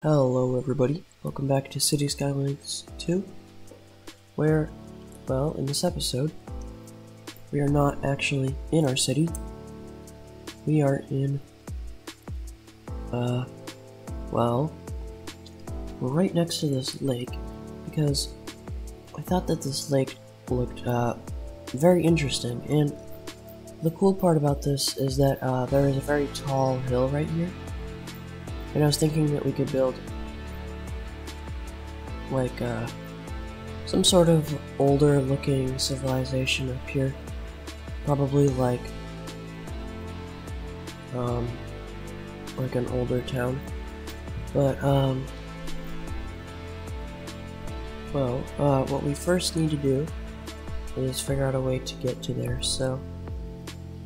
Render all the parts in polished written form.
Hello everybody, welcome back to City Skylines 2, where, well, in this episode, we are not actually in our city. We are in, well, we're right next to this lake, because I thought that this lake looked, very interesting, and the cool part about this is that, there is a very tall hill right here. And I was thinking that we could build, like, some sort of older looking civilization up here. Probably like an older town. But, what we first need to do is figure out a way to get to there. So,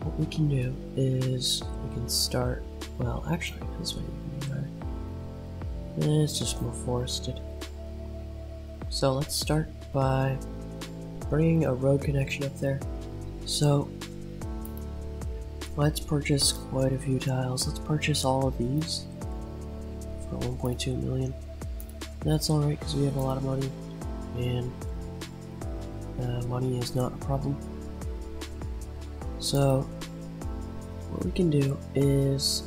what we can do is we can start, well, actually, this way. It's just more forested. So let's start by bringing a road connection up there. So let's purchase quite a few tiles. Let's purchase all of these for 1.2 million. That's alright because we have a lot of money, and money is not a problem. So what we can do is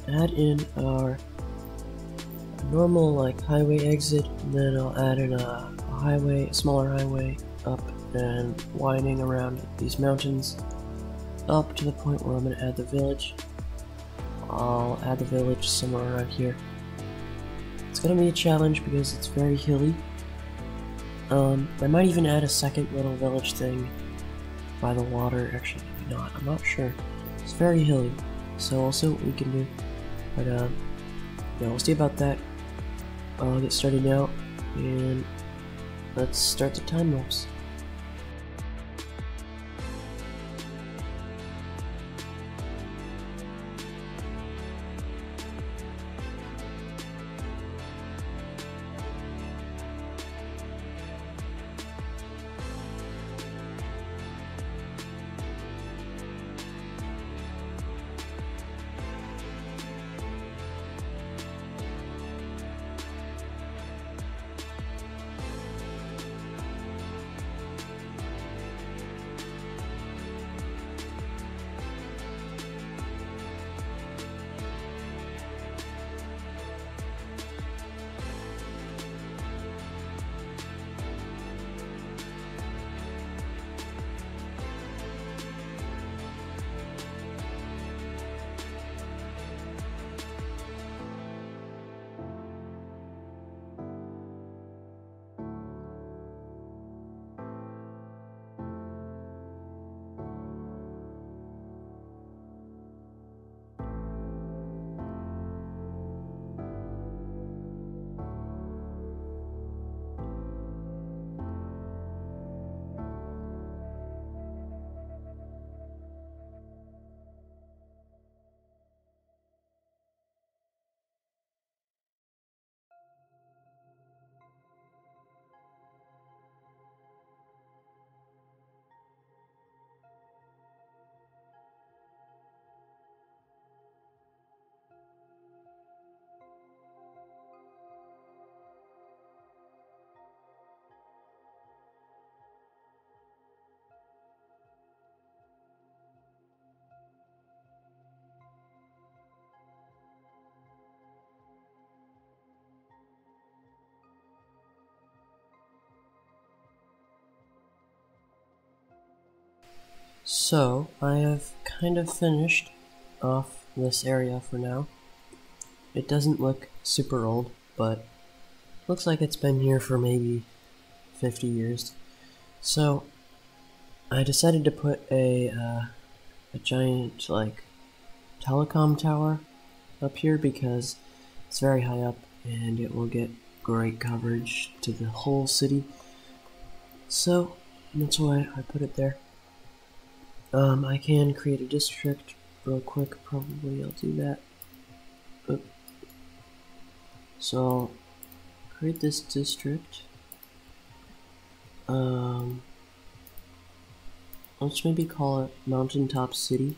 add in our normal like highway exit, and then I'll add in a smaller highway up and winding around these mountains up to the point where I'm going to add the village. I'll add the village somewhere around here. It's going to be a challenge because it's very hilly. I might even add a second little village thing by the water. Actually, maybe not. I'm not sure. It's very hilly, so we'll see what we can do. But yeah, we'll see about that. I'll get started now, and let's start the time lapse. So, I have kind of finished off this area for now. It doesn't look super old, but looks like it's been here for maybe 50 years. So, I decided to put a giant, like, telecom tower up here because it's very high up and it will get great coverage to the whole city. So, that's why I put it there. I can create a district real quick, probably I'll do that. So I'll create this district. Let's maybe call it Mountaintop City,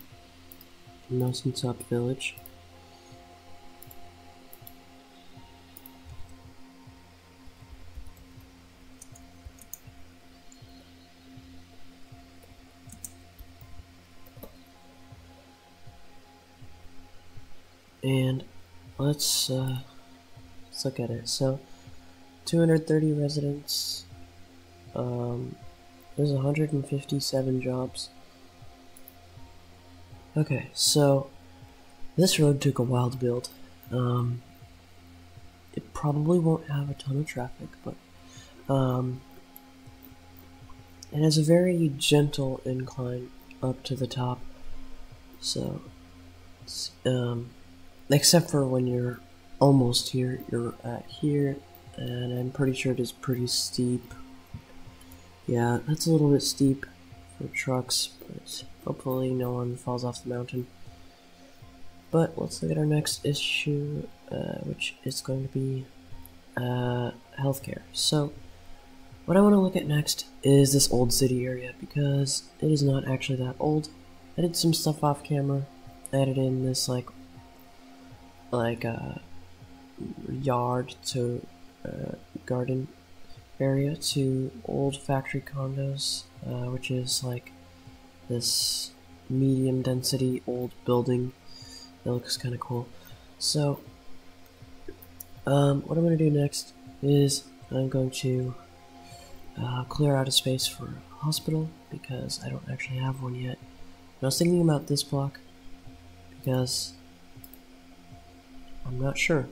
Mountaintop Village. And let's look at it. So 230 residents. There's 157 jobs. Okay, so this road took a while to build. It probably won't have a ton of traffic, but it has a very gentle incline up to the top. So, except for when you're almost here, you're at here, and I'm pretty sure it is pretty steep. Yeah, that's a little bit steep for trucks, but hopefully no one falls off the mountain. But let's look at our next issue, which is going to be healthcare. So, what I want to look at next is this old city area, because it is not actually that old. I did some stuff off camera, added in this yard to garden area to old factory condos, which is like this medium density old building. It looks kind of cool. So what I'm going to do next is I'm going to clear out a space for a hospital, because I don't actually have one yet. And I was thinking about this block because I'm not sure,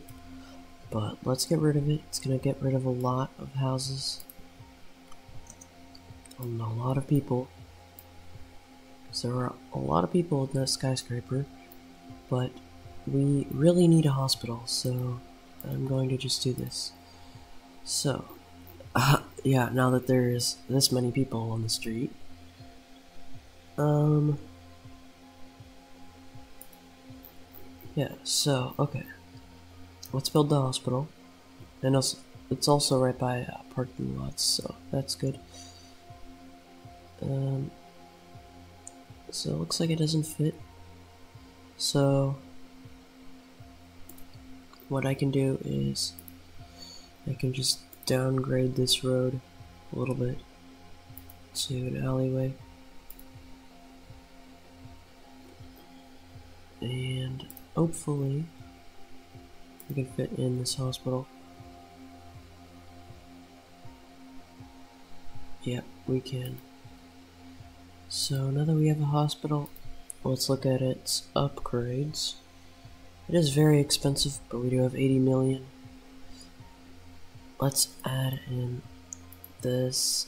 but let's get rid of it. It's going to get rid of a lot of houses and a lot of people, because there are a lot of people in that skyscraper, but we really need a hospital, so I'm going to just do this. So yeah, now that there's this many people on the street, yeah, so okay, let's build the hospital. And also, it's also right by parking lots, so that's good. So it looks like it doesn't fit. So what I can do is I can just downgrade this road a little bit to an alleyway, and hopefully we can fit in this hospital. Yep, we can. So now that we have a hospital, let's look at its upgrades. It is very expensive, but we do have 80 million. Let's add in this,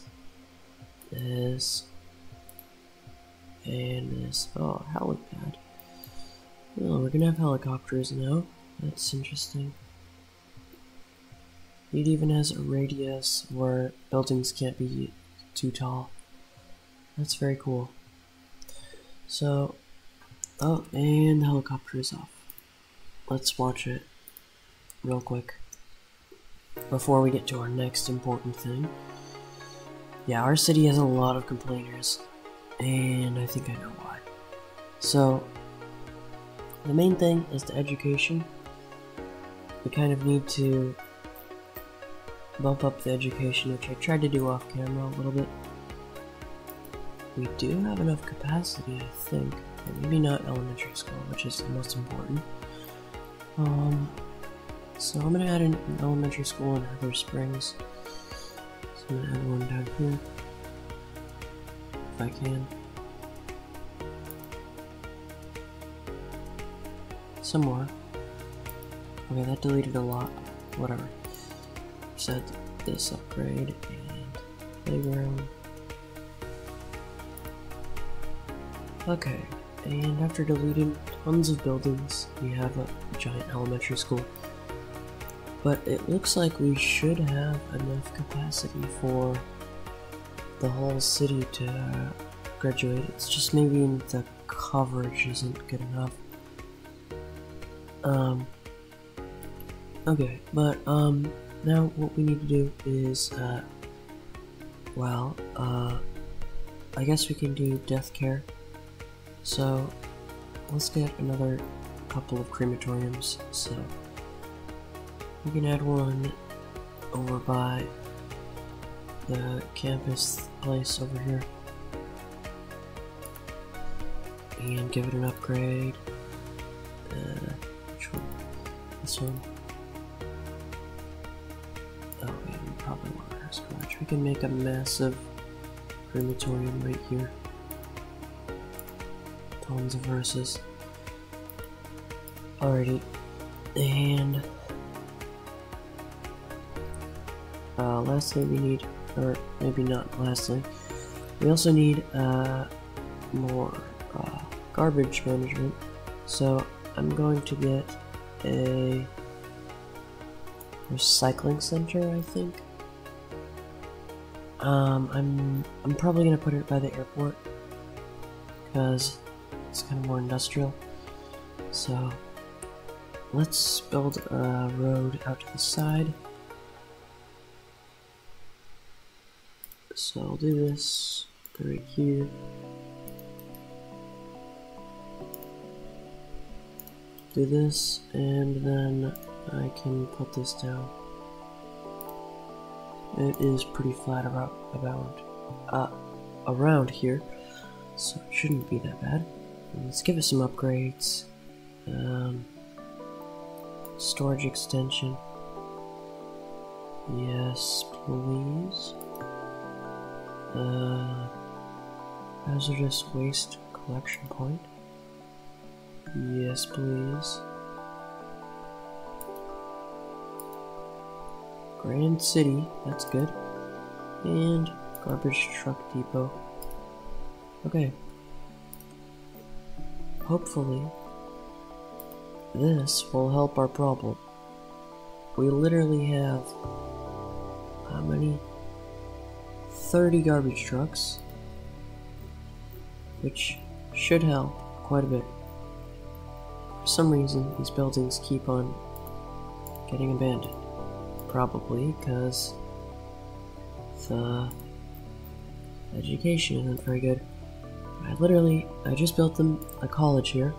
and this. Oh, helipad. Oh, we're gonna have helicopters now. That's interesting. It even has a radius where buildings can't be too tall. That's very cool. So, oh, and the helicopter is off. Let's watch it real quick before we get to our next important thing. Yeah, our city has a lot of complainers, and I think I know why. So, the main thing is the education. We kind of need to bump up the education, which I tried to do off camera a little bit. We do have enough capacity, I think, but maybe not elementary school, which is the most important. So I'm gonna add an elementary school in Heather Springs. So I'm gonna add one down here, if I can. Some more. Okay, that deleted a lot. Whatever. Set this upgrade and playground. Okay, and after deleting tons of buildings, we have a giant elementary school. But it looks like we should have enough capacity for the whole city to graduate. It's just maybe the coverage isn't good enough. Okay, but now what we need to do is I guess we can do death care. So let's get another couple of crematoriums. So we can add one over by the campus place over here and give it an upgrade, which will this one. Oh, yeah, we probably want to ask much. We can make a massive crematorium right here. Tons of verses. Alrighty. And lastly we need, or maybe not lastly, we also need more garbage management. So I'm going to get a recycling center, I think. I'm probably gonna put it by the airport because it's kind of more industrial. So let's build a road out to the side. So I'll do this right here. Do this, and then I can put this down. It is pretty flat around here, so it shouldn't be that bad. Let's give it some upgrades. Storage extension. Yes, please. Hazardous waste collection point. Yes, please. Grand City, that's good. And garbage truck depot. Okay. Hopefully, this will help our problem. We literally have, how many? 30 garbage trucks, which should help quite a bit. For some reason, these buildings keep on getting abandoned. Probably because the education isn't very good. I just built them a college here,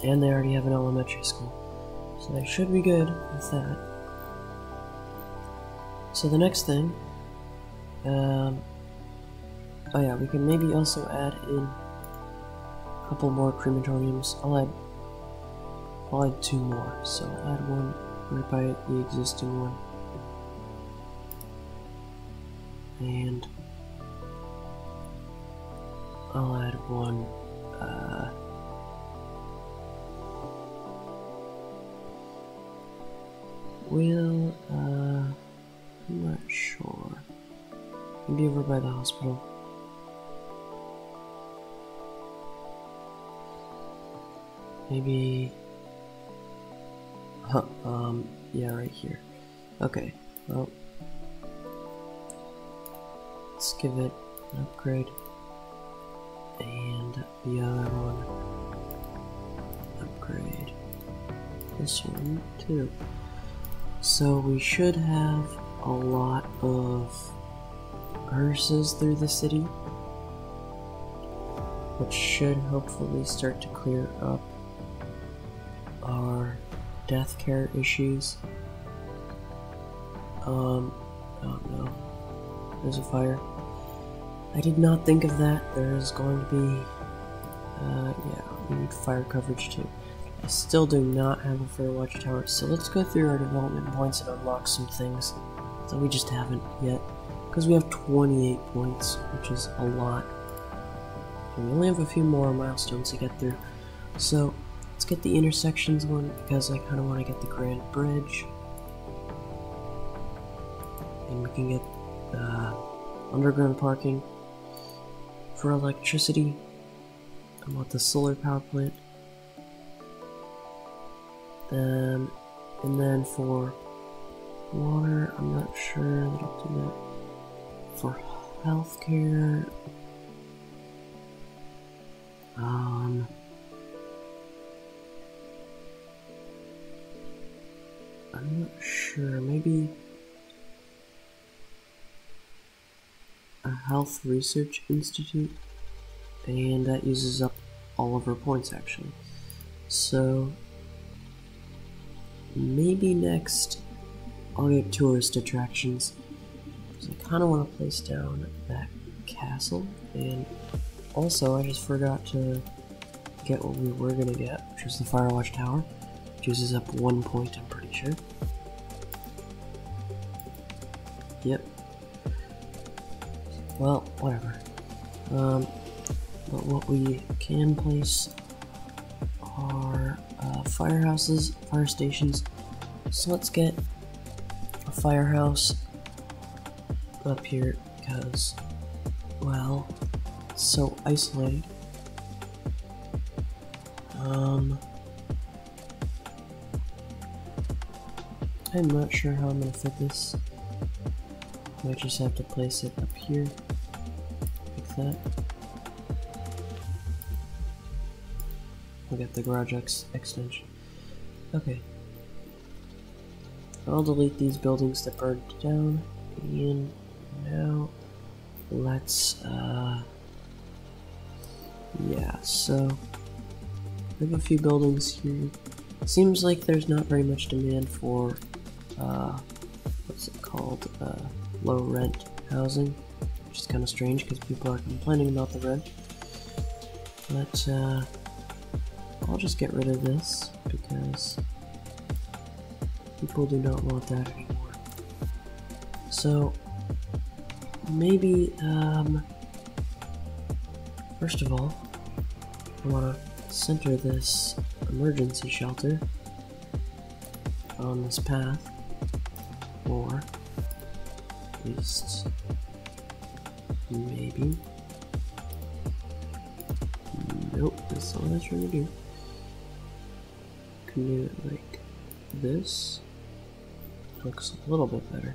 and they already have an elementary school. So they should be good with that. So the next thing, oh yeah, we can maybe also add in a couple more crematoriums. I'll add 2 more, so I'll add one right by the existing one. And I'll add one, I'm not sure. Maybe over by the hospital. Maybe, yeah, right here. Okay, well, let's give it an upgrade. And the other one, upgrade this one too. So we should have a lot of hearses through the city, which should hopefully start to clear up our death care issues. Oh no, there's a fire. I did not think of that. There is going to be, yeah, we need fire coverage too. I still do not have a fire watchtower, so let's go through our development points and unlock some things that we just haven't yet. Because we have 28 points, which is a lot. And we only have a few more milestones to get through. So let's get the intersections one, because I kind of want to get the Grand Bridge. And we can get underground parking for electricity. I want the solar power plant. And then for water, I'm not sure that I'll do that. For healthcare, I'm not sure, maybe a health research institute, and that uses up all of our points actually. So maybe next I'll get tourist attractions, because I kind of want to place down that castle. And also I just forgot to get what we were going to get, which was the fire watch tower, which uses up 1 point, I'm pretty sure. Yep. Well, whatever. But what we can place are firehouses, fire stations. So let's get a firehouse up here because, well, it's so isolated. I'm not sure how I'm gonna fit this. Might just have to place it up here, like that. We'll get the garage extension. Okay. I'll delete these buildings that burned down, and now let's, yeah, so we have a few buildings here. Seems like there's not very much demand for, what's it called, low rent housing, which is kind of strange because people are complaining about the rent. But, I'll just get rid of this because people do not want that anymore. So, maybe, first of all, I want to center this emergency shelter on this path, or at least maybe. Nope, that's not what I was trying to do. Can do it like this. Looks a little bit better.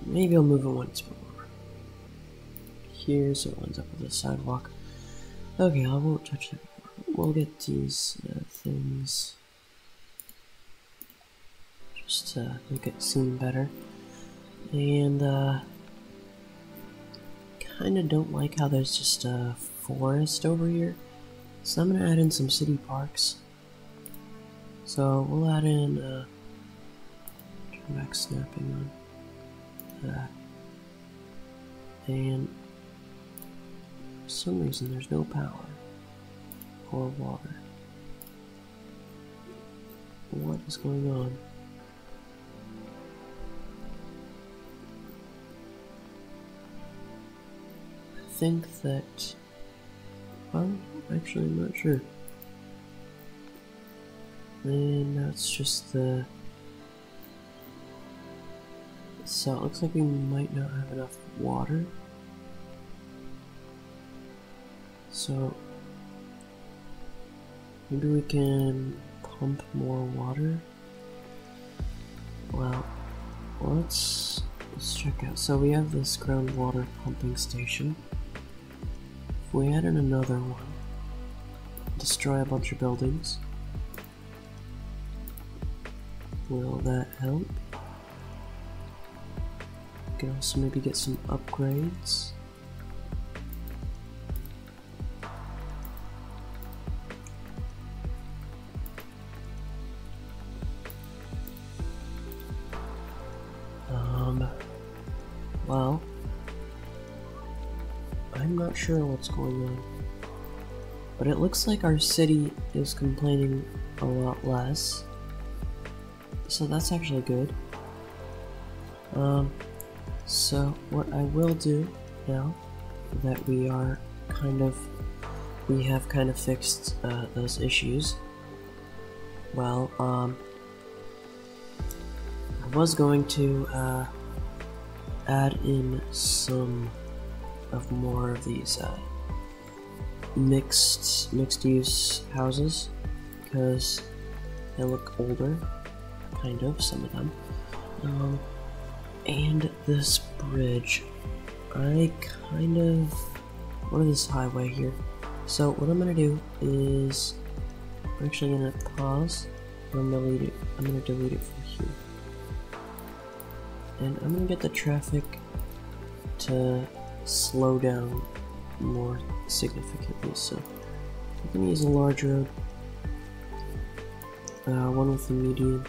Maybe I'll move it once more. Here, so it lines up with the sidewalk. Okay, I won't touch that anymore. We'll get these things just to make it seem better. And kinda don't like how there's just a forest over here. So I'm gonna add in some city parks. So we'll add in turn back snapping on that. And for some reason there's no power or water. What is going on? I think that, well, actually I'm not sure. And that's just the, so it looks like we might not have enough water. So maybe we can pump more water. Well, let's check out. So we have this groundwater pumping station. If we add in another one, destroy a bunch of buildings, will that help? We can also maybe get some upgrades. Well, I'm not sure what's going on, but it looks like our city is complaining a lot less, so that's actually good. So what I will do now that we have kind of fixed those issues, well, I was going to add in some of more of these mixed use houses because they look older, kind of, some of them. And this bridge, or this highway here. So what I'm gonna do is I'm actually gonna pause. I'm gonna delete it from here. And I'm gonna get the traffic to slow down more significantly. So I'm gonna use a large road, one with a median,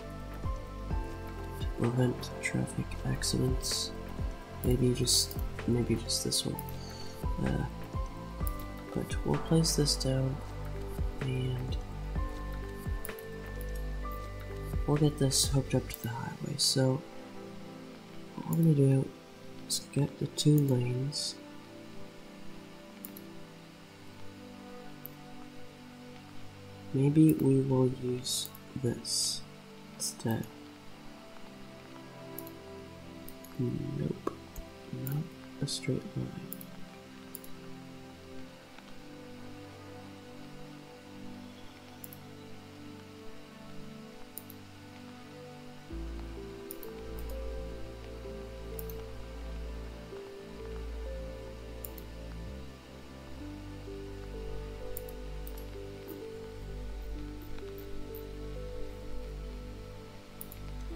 to prevent traffic accidents. Maybe just this one. But we'll place this down, and we'll get this hooked up to the highway. So what we're gonna do is get the 2 lanes. Maybe we will use this instead. Nope, not a straight line.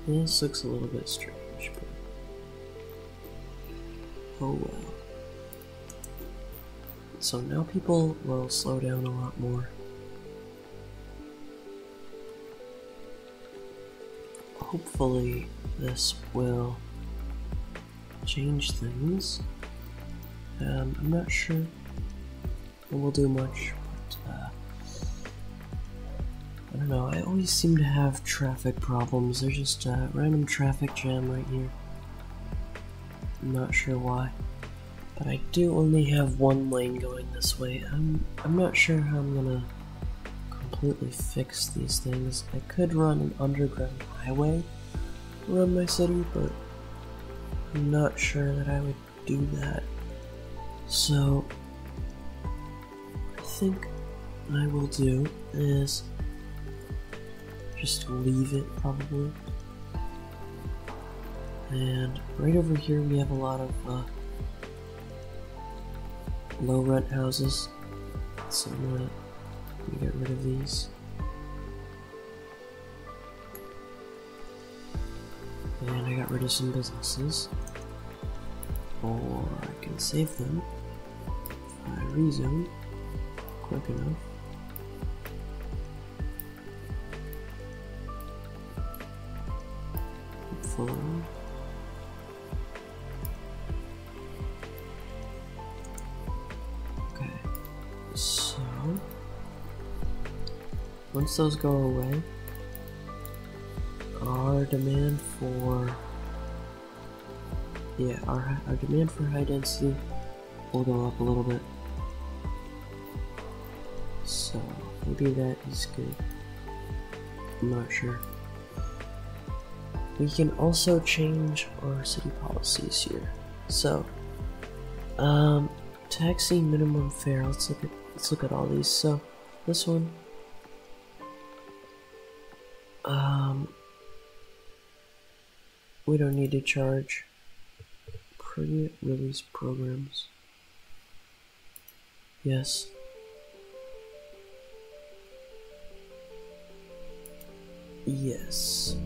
This looks a little bit strange, but oh well. So now people will slow down a lot more. Hopefully this will change things. I'm not sure it will do much, but I don't know, I always seem to have traffic problems. There's just a random traffic jam right here. I'm not sure why, but I do only have 1 lane going this way. I'm not sure how I'm gonna completely fix these things. I could run an underground highway around my city, but I'm not sure that I would do that. So I think what I will do is just leave it, probably. And right over here we have a lot of low rent houses, so I'm gonna get rid of these. And I got rid of some businesses, or I can save them if I rezone quick enough. Hopefully. Okay, so once those go away, our demand for our demand for high density will go up a little bit. So maybe that is good. I'm not sure. We can also change our city policies here. So, taxi minimum fare. Let's look at all these. So, this one, we don't need to charge pre-release programs. Yes. Yes.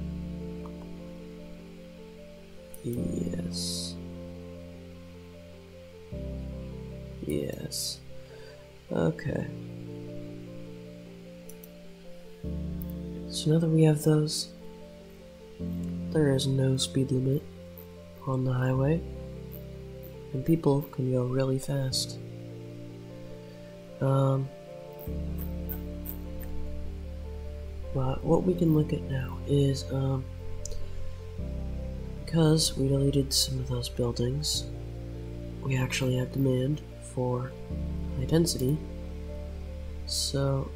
Yes. Yes. Okay. So now that we have those, there is no speed limit on the highway, and people can go really fast. But what we can look at now is, because we deleted some of those buildings, we actually have demand for high density. So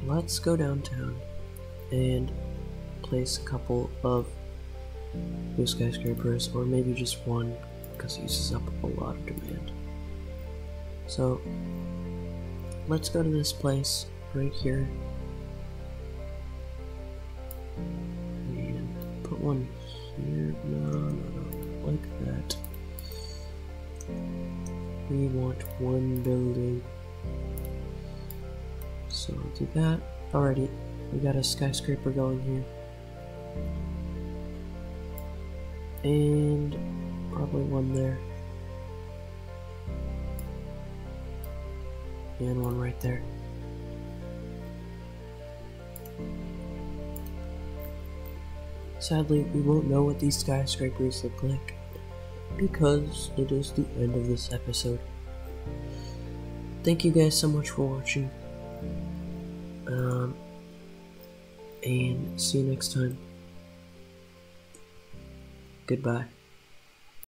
let's go downtown and place a couple of new skyscrapers, or maybe just one, because it uses up a lot of demand. So let's go to this place right here and put one here. No, like that. We want one building, so I'll do that. Alrighty, we got a skyscraper going here, and probably one there, and one right there. Sadly, we won't know what these skyscrapers look like, because it is the end of this episode. Thank you guys so much for watching. and see you next time. Goodbye.